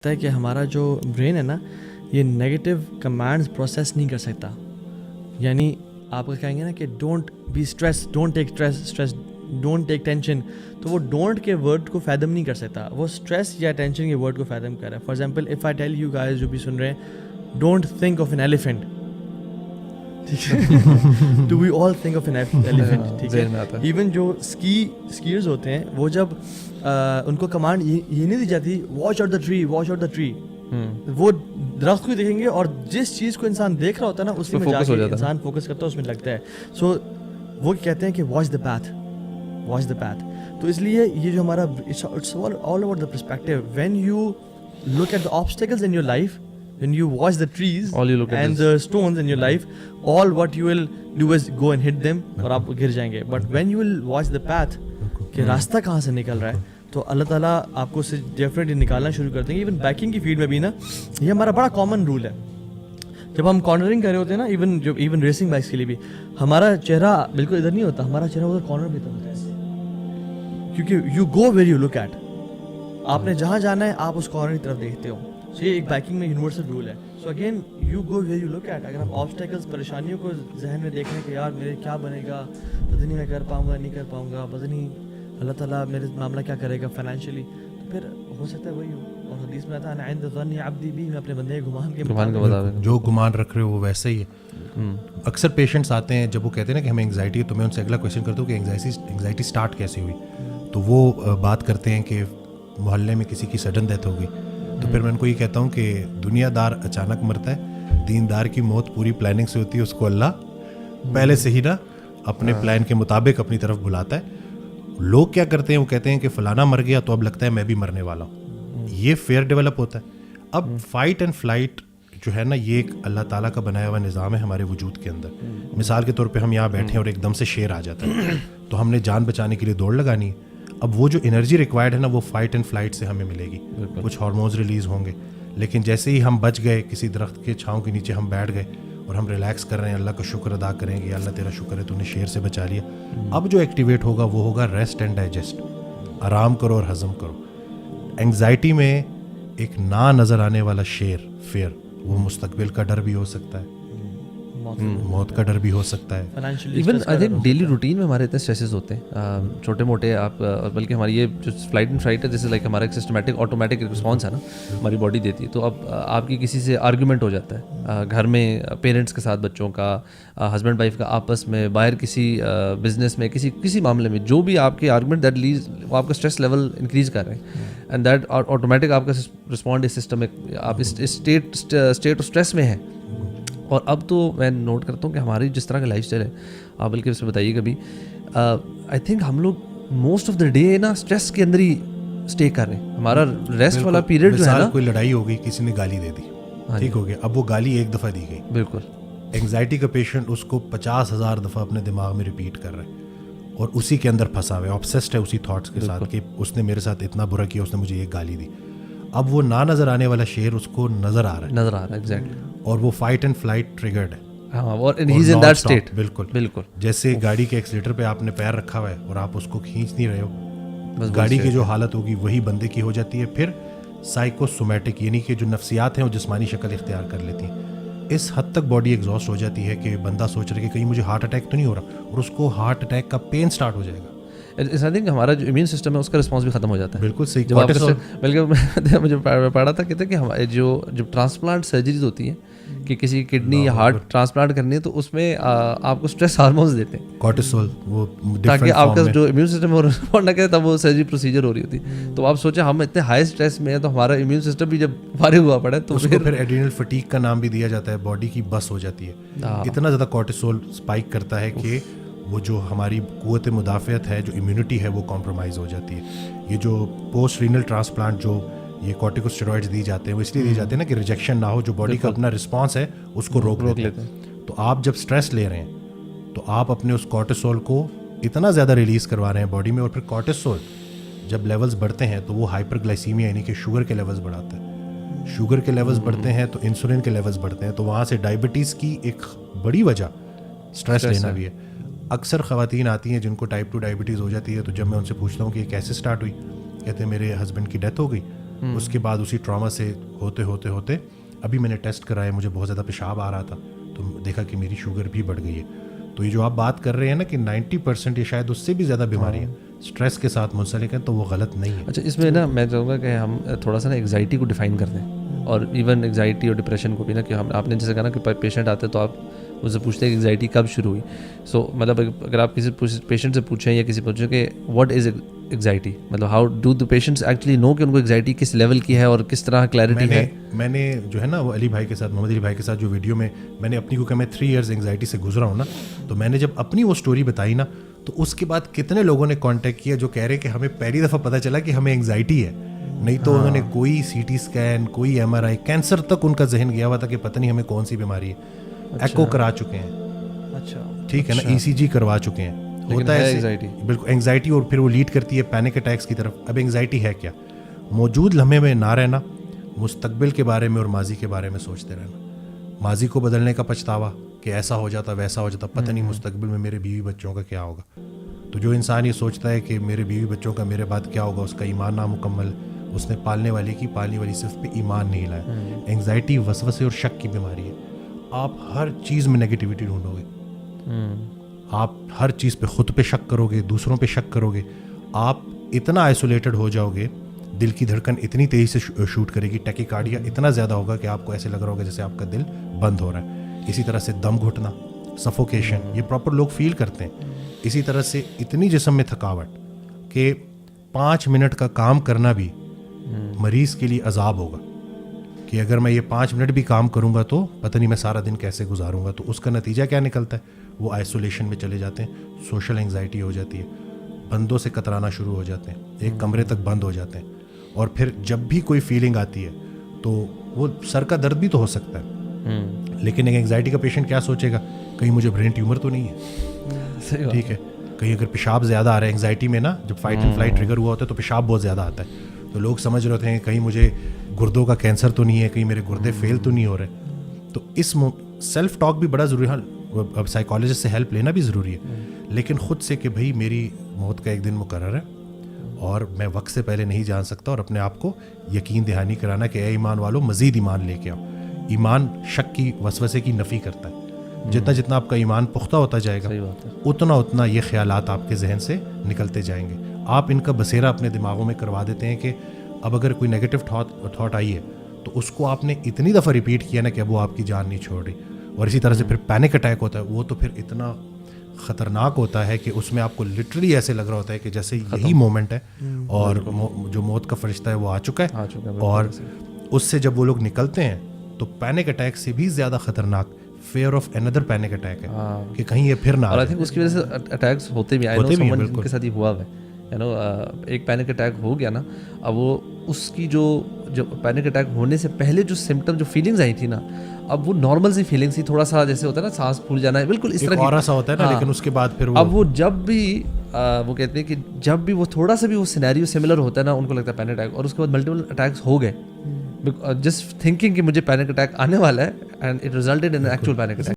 ہے کہ ہمارا جو برین ہے نا یہ نیگیٹو کمانڈز پروسیس نہیں کر سکتا. یعنی آپ کو کہیں گے نا کہ don't be stress, don't take stress, don't take tension, تو وہ ڈونٹ کے ورڈ کو فیدم نہیں کر سکتا، وہ اسٹریس یا ٹینشن کے ورڈ کو فیدم کر رہا ہے. For example if I tell you guys جو بھی سن رہے ہیں، don't think of an elephant, to we all think of an elephant, ٹھیک ہے. ایون جو اسکیئرز ہوتے ہیں وہ جب ان کو کمانڈ یہ نہیں دی جاتی watch out the tree, watch out the tree, وہ درخت کو دیکھیں گے اور جس چیز کو انسان دیکھ رہا ہوتا ہے نا اسی میں جا کے انسان فوکس کرتا ہے، اس میں لگتا ہے. سو وہ کہتے ہیں کہ watch the path, watch the path. تو اس لیے یہ جو ہمارا it's all over the perspective. When you look at the obstacles in your life, when you watch the trees and the stones in your life, all what you will do is go and hit them اور آپ گر جائیں گے. But when you will watch the path کہ راستہ کہاں سے نکل رہا ہے، تو اللہ تعالیٰ آپ کو اسے ڈیفینیٹلی نکالنا شروع کر دیں گے. ایون بائکنگ کی فیلڈ میں بھی نا یہ ہمارا بڑا کامن رول ہے. جب ہم کارنرنگ کر رہے ہوتے ہیں نا، ایون ریسنگ بائکس کے لیے بھی ہمارا چہرہ بالکل ادھر نہیں ہوتا، ہمارا چہرہ ادھر کارنر پہ ہوتا ہے، کیونکہ you go where you look at. آپ نے جہاں جانا ہے آپ اس کارنر کی طرف دیکھتے ہو. سو یہ ایک بائکنگ میں یونیورسل رول ہے. So again you go where you look at. اگر آپ آبسٹیکلس، پریشانیوں کو ذہن میں دیکھیں کہ یار میرے کیا بنے گا، پتہ نہیں میں کر پاؤں گا نہیں کر پاؤں گا، پتہ نہیں اللہ تعالیٰ میرے معاملہ کیا کرے گا فائنینشلی، تو پھر ہو سکتا ہے وہی ہو. اور حدیث میں آتا ہے عند ظن عبدی بی، میں اپنے بندے کے گمان کے مطابق جو گمان رکھ رہے ہو وہ ویسا ہی ہے. اکثر پیشنٹس آتے ہیں جب وہ کہتے ہیں نا کہ ہمیں انگزائٹی ہے، تو میں ان سے اگلا کویشچن کرتا ہوں کہ انگزائٹی اسٹارٹ کیسے ہوئی. تو وہ بات کرتے ہیں کہ محلے میں کسی کی سڈن ڈیتھ ہو گئی. تو پھر میں ان کو یہ کہتا ہوں کہ دنیا دار اچانک مرتا ہے، دیندار کی موت پوری پلاننگ سے ہوتی ہے، اس کو اللہ پہلے سے ہی نا اپنے پلان کے مطابق اپنی طرف بلاتا ہے. لوگ کیا کرتے ہیں، وہ کہتے ہیں کہ فلانا مر گیا تو اب لگتا ہے میں بھی مرنے والا ہوں. یہ فیئر ڈیولپ ہوتا ہے. اب فائٹ اینڈ فلائٹ جو ہے نا یہ ایک اللہ تعالیٰ کا بنایا ہوا نظام ہے ہمارے وجود کے اندر. مثال کے طور پہ ہم یہاں بیٹھے ہیں اور ایک دم سے شیر آ جاتا ہے تو ہم نے جان بچانے کے لیے دوڑ لگانی ہے. اب وہ جو انرجی ریکوائرڈ ہے نا وہ فائٹ اینڈ فلائٹ سے ہمیں ملے گی. کچھ ہارمونز ریلیز ہوں گے، لیکن جیسے ہی ہم بچ گئے، کسی درخت کے چھاؤں کے نیچے ہم بیٹھ گئے اور ہم ریلیکس کر رہے ہیں، اللہ کا شکر ادا کریں گے، اللہ تیرا شکر ہے تو نے شیر سے بچا لیا. اب جو ایکٹیویٹ ہوگا وہ ہوگا ریسٹ اینڈ ڈائجسٹ، آرام کرو اور ہضم کرو. انگزائٹی میں ایک نہ نظر آنے والا شیر، فیئر، وہ مستقبل کا ڈر بھی ہو سکتا ہے، موت کا ڈر بھی ہو سکتا ہے. Even I think daily routine میں ہمارے اتنے اسٹریسز ہوتے ہیں چھوٹے موٹے، آپ بلکہ ہماری یہ جو فلائٹ اینڈ فلائٹ ہے جیسے لائک ہمارا ایک سسٹمیٹک آٹومیٹک رسپانس ہے نا ہماری باڈی دیتی ہے. تو اب آپ کی کسی سے آرگیومنٹ ہو جاتا ہے گھر میں، پیرنٹس کے ساتھ بچوں کا، ہسبینڈ وائف کا آپس میں، باہر کسی بزنس میں، کسی معاملے میں، جو بھی آپ کے آرگومنٹ دیٹ لیز وہ آپ کا اسٹریس لیول انکریز کر رہے ہیں. اینڈ دیٹ آٹومیٹک آپ کا رسپونڈ سسٹم، آپ اسٹیٹ آف اسٹریس میں ہے. اور اب تو میں نوٹ کرتا ہوں کہ ہماری جس طرح کا لائف اسٹائل ہے، آپ بلکہ اس میں بتائیے کبھی، آئی تھنک ہم لوگ موسٹ آف دا ڈے نا اسٹریس کے اندر ہی اسٹے کر رہے ہیں. ہمارا ریسٹ والا پیریڈ جو ہے نا، کوئی لڑائی ہو گئی، کسی نے گالی دے دی، ٹھیک ہو گیا، اب وہ گالی ایک دفعہ دی گئی، بالکل انگزائٹی کا پیشنٹ اس کو 50,000 دفعہ اپنے دماغ میں ریپیٹ کر رہا ہے اور اسی کے اندر پھنسا ہوا ہے، آبسیسڈ ہے اسی تھاٹس کے ساتھ کہ اس نے میرے ساتھ اتنا برا کیا، اس نے مجھے یہ گالی دی. اب وہ نہ نظر آنے والا شیر اس کو نظر آ رہا ہے ایگزیکٹلی، اور وہ فائٹ اینڈ فلائٹ ٹریگرڈ ہے. بالکل جیسے گاڑی کے ایکسیلیٹر پہ آپ نے پیر رکھا ہوا ہے اور آپ اس کو کھینچ نہیں رہے ہو، گاڑی کی جو حالت ہوگی وہی بندے کی ہو جاتی ہے. پھر سائیکوسومیٹک یعنی کہ جو نفسیات ہیں وہ جسمانی شکل اختیار کر لیتی ہیں. اس حد تک باڈی ایگزاسٹ ہو جاتی ہے کہ بندہ سوچ رہا ہے کہ کہیں مجھے ہارٹ اٹیک تو نہیں ہو رہا، اور اس کو ہارٹ اٹیک کا پین سٹارٹ ہو جائے گا. آئی تھنک ہمارا جو امیون سسٹم ہے اس کا رسپانس بھی ختم ہو جاتا ہے. بالکل صحیح. بلکہ مجھے پڑھا تھا کہتے ہیں کہ جو ٹرانسپلانٹ سرجریز ہوتی ہیں کہ کسی کڈنی یا ہارٹ ٹرانسپلانٹ کرنی ہے تو اس میں آپ کو اسٹریس ہارمونس دیتے ہیں، کورٹیسول، وہ تاکہ آپ کا جو امیون سسٹم ہے رسپونڈ نہ کرے، تب وہ سرجری پروسیجر ہو رہی ہوتی. تو آپ سوچیں ہم اتنے ہائی اسٹریس میں ہیں تو ہمارا امیون سسٹم بھی جب فارغ ہوا پڑا ہے تو پھر ایڈرینل فٹیگ کا نام بھی دیا جاتا ہے، باڈی کی بس ہو جاتی ہے. اتنا زیادہ کورٹیسول اسپائک کرتا ہے کہ وہ جو ہماری قوت مدافعت ہے، جو امیونٹی ہے، وہ کمپرومائز ہو جاتی ہے. یہ جو پوسٹ رینل ٹرانسپلانٹ جو یہ کورٹیکوسٹیرائڈز دی جاتے ہیں وہ اس لیے دی جاتے ہیں نا کہ ریجیکشن نہ ہو، جو باڈی کا اپنا رسپانس ہے اس کو روک لیتے ہیں. تو آپ جب اسٹریس لے رہے ہیں تو آپ اپنے اس کورٹیسول کو اتنا زیادہ ریلیز کروا رہے ہیں باڈی میں، اور پھر کورٹیسول جب لیولز بڑھتے ہیں تو وہ ہائپر گلائسیمیا یعنی کہ شوگر کے لیولز بڑھاتا ہے. شوگر کے لیولز بڑھتے ہیں تو انسولین کے لیولز بڑھتے ہیں، تو وہاں سے ڈائبٹیز کی ایک بڑی وجہ اسٹریس لینا بھی ہے. اکثر خواتین آتی ہیں جن کو ٹائپ 2 ڈائبٹیز ہو جاتی ہے، تو جب میں ان سے پوچھتا ہوں کہ یہ کیسے اسٹارٹ ہوئی، کہتے ہیں میرے ہسبینڈ کی ڈیتھ ہو گئی اس کے بعد اسی ٹراما سے ہوتے ہوتے ہوتے ابھی میں نے ٹیسٹ کرایا, مجھے بہت زیادہ پیشاب آ رہا تھا, تو دیکھا کہ میری شوگر بھی بڑھ گئی ہے. تو یہ جو آپ بات کر رہے ہیں نا کہ 90% یا شاید اس سے بھی زیادہ بیماریاں اسٹریس کے ساتھ منسلک ہیں, تو وہ غلط نہیں ہے. اچھا, اس میں نا میں چاہوں گا کہ ہم تھوڑا سا نا ایگزائٹی کو ڈیفائن کر دیں, اور ایون ایگزائٹی اور ڈپریشن کو بھی نا, کہ ہم آپ نے جیسے کہا نا کہ پیشنٹ آتے تو آپ مجھ سے پوچھتے ہیں کہ ایگزائٹی کب شروع ہوئی. سو مطلب اگر آپ کسی پیشنٹ سے پوچھیں یا کسی پوچھیں کہ واٹ از ایگزائٹی, مطلب how do the patients actually know کہ ان کو ایگزائٹی کس لیول کی ہے اور کس طرح کلیئرٹی ہے. میں نے جو ہے نا وہ علی بھائی کے ساتھ, محمد علی بھائی کے ساتھ جو ویڈیو میں نے اپنی کو کہ میں 3 ایئرز انگزائٹی سے گزرا ہوں نا, تو میں نے جب اپنی وہ اسٹوری بتائی نا, تو اس کے بعد کتنے لوگوں نے کانٹیکٹ کیا جو کہہ رہے کہ ہمیں پہلی دفعہ پتہ چلا کہ ہمیں انگزائٹی ہے, نہیں تو انہوں نے کوئی سی ٹی اسکین, کوئی MRI, کینسر تک ان کا ذہن گیا ہوا تھا کہ پتہ نہیں ہمیں کون سی بیماری ہے. ایکو کرا چکے ہیں, اچھا ٹھیک ہے نا, ECG کروا چکے ہیں. ہوتا ہے بالکل انگزائٹی, اور پھر وہ لیڈ کرتی ہے پینک اٹیکس کی طرف. اب انگزائٹی ہے کیا؟ موجود لمحے میں نہ رہنا, مستقبل کے بارے میں اور ماضی کے بارے میں سوچتے رہنا. ماضی کو بدلنے کا پچھتاوا کہ ایسا ہو جاتا ویسا ہو جاتا, پتہ نہیں مستقبل میں میرے بیوی بچوں کا کیا ہوگا. تو جو انسان یہ سوچتا ہے کہ میرے بیوی بچوں کا میرے بعد کیا ہوگا, اس کا ایمان نامکمل, اس نے پالنے والی صرف پہ ایمان نہیں لایا. انگزائٹی وسوسے اور شک کی بیماری ہے. آپ ہر چیز میں نگیٹیوٹی ڈھونڈو گے, آپ ہر چیز پہ خود پہ شک کرو گے, دوسروں پہ شک کرو گے, آپ اتنا آئسولیٹڈ ہو جاؤ گے, دل کی دھڑکن اتنی تیزی سے شوٹ کرے گی, ٹیکیکارڈیا اتنا زیادہ ہوگا کہ آپ کو ایسے لگ رہا ہوگا جیسے آپ کا دل بند ہو رہا ہے. اسی طرح سے دم گھٹنا, سفوکیشن, یہ پراپر لوگ فیل کرتے ہیں. اسی طرح سے اتنی جسم میں تھکاوٹ کہ 5 منٹ کا کام کرنا بھی مریض کے لیے عذاب ہوگا, کہ اگر میں یہ 5 منٹ بھی کام کروں گا تو پتہ نہیں میں سارا دن کیسے گزاروں گا. تو اس کا نتیجہ کیا نکلتا ہے؟ وہ آئسولیشن میں چلے جاتے ہیں, سوشل انگزائٹی ہو جاتی ہے, بندوں سے کترانا شروع ہو جاتے ہیں, ایک کمرے تک بند ہو جاتے ہیں. اور پھر جب بھی کوئی فیلنگ آتی ہے تو وہ سر کا درد بھی تو ہو سکتا ہے, لیکن ایک انگزائٹی کا پیشنٹ کیا سوچے گا, کہیں مجھے برین ٹیومر تو نہیں ہے, ٹھیک ہے, کہیں اگر پیشاب زیادہ آ رہا ہے. انگزائٹی میں نا جب فائٹ اینڈ فلائٹ ٹریگر ہوا ہوتا ہے تو پیشاب بہت زیادہ آتا ہے, تو لوگ سمجھ رہے ہوتے ہیں کہیں مجھے گردوں کا کینسر تو نہیں ہے, کہیں میرے گردے فیل تو نہیں ہو رہے. تو اس سیلف ٹاک بھی بڑا ضروری ہے. اب سائیکالوجسٹ سے ہیلپ لینا بھی ضروری ہے, لیکن خود سے کہ بھائی میری موت کا ایک دن مقرر ہے اور میں وقت سے پہلے نہیں جان سکتا, اور اپنے آپ کو یقین دہانی کرانا کہ اے ایمان والو مزید ایمان لے کے آؤ. ایمان شک کی وسوسے کی نفی کرتا ہے. جتنا آپ کا ایمان پختہ ہوتا جائے گا اتنا یہ خیالات آپ کے ذہن سے نکلتے جائیں گے. آپ ان کا بسیرا اپنے دماغوں میں کروا دیتے ہیں کہ اب اگر کوئی نیگیٹو تھاٹ آئی ہے تو اس کو آپ نے اتنی دفعہ ریپیٹ کیا نا کہ اب وہ آپ کی جان نہیں چھوڑ رہی. اور اسی طرح سے پھر پینک اٹیک ہوتا ہے, وہ تو پھر اتنا خطرناک ہوتا ہے کہ اس میں آپ کو لٹرلی ایسے لگ رہا ہوتا ہے کہ جیسے یہی مومنٹ ہے اور جو موت کا فرشتہ ہے وہ آ چکا ہے. اور اس سے جب وہ لوگ نکلتے ہیں تو پینک اٹیک سے بھی زیادہ خطرناک fear of another panic attack ہے کہ کہیں یہ پھر نہ آ جائے. اس کی وجہ سے اٹیکس ہوتے بھی ہیں, ان کے ساتھ ہی ہوا ہے. ایک پینک اٹیک ہو گیا نا, اب وہ اس کی جو پینک اٹیک ہونے سے پہلے جو سمٹم جو فیلنگز آئی تھی نا, اب وہ نارمل سی فیلنگ تھی, تھوڑا سا جیسے ہوتا ہے نا سانس پھول جانا ہے, بالکل اس طرح کی سا ہوتا ہے نا, لیکن اس کے بعد پھر اب وہ جب بھی وہ کہتے ہیں کہ جب بھی وہ تھوڑا سا بھی وہ سینیریو سملر ہوتا ہے نا, ان کو لگتا ہے پینک اٹیک, اور اس کے بعد ملٹیپل اٹیکس ہو گئے جسٹ تھنکنگ کہ مجھے پینک اٹیک آنے والا ہے, and it resulted in actual panic attack.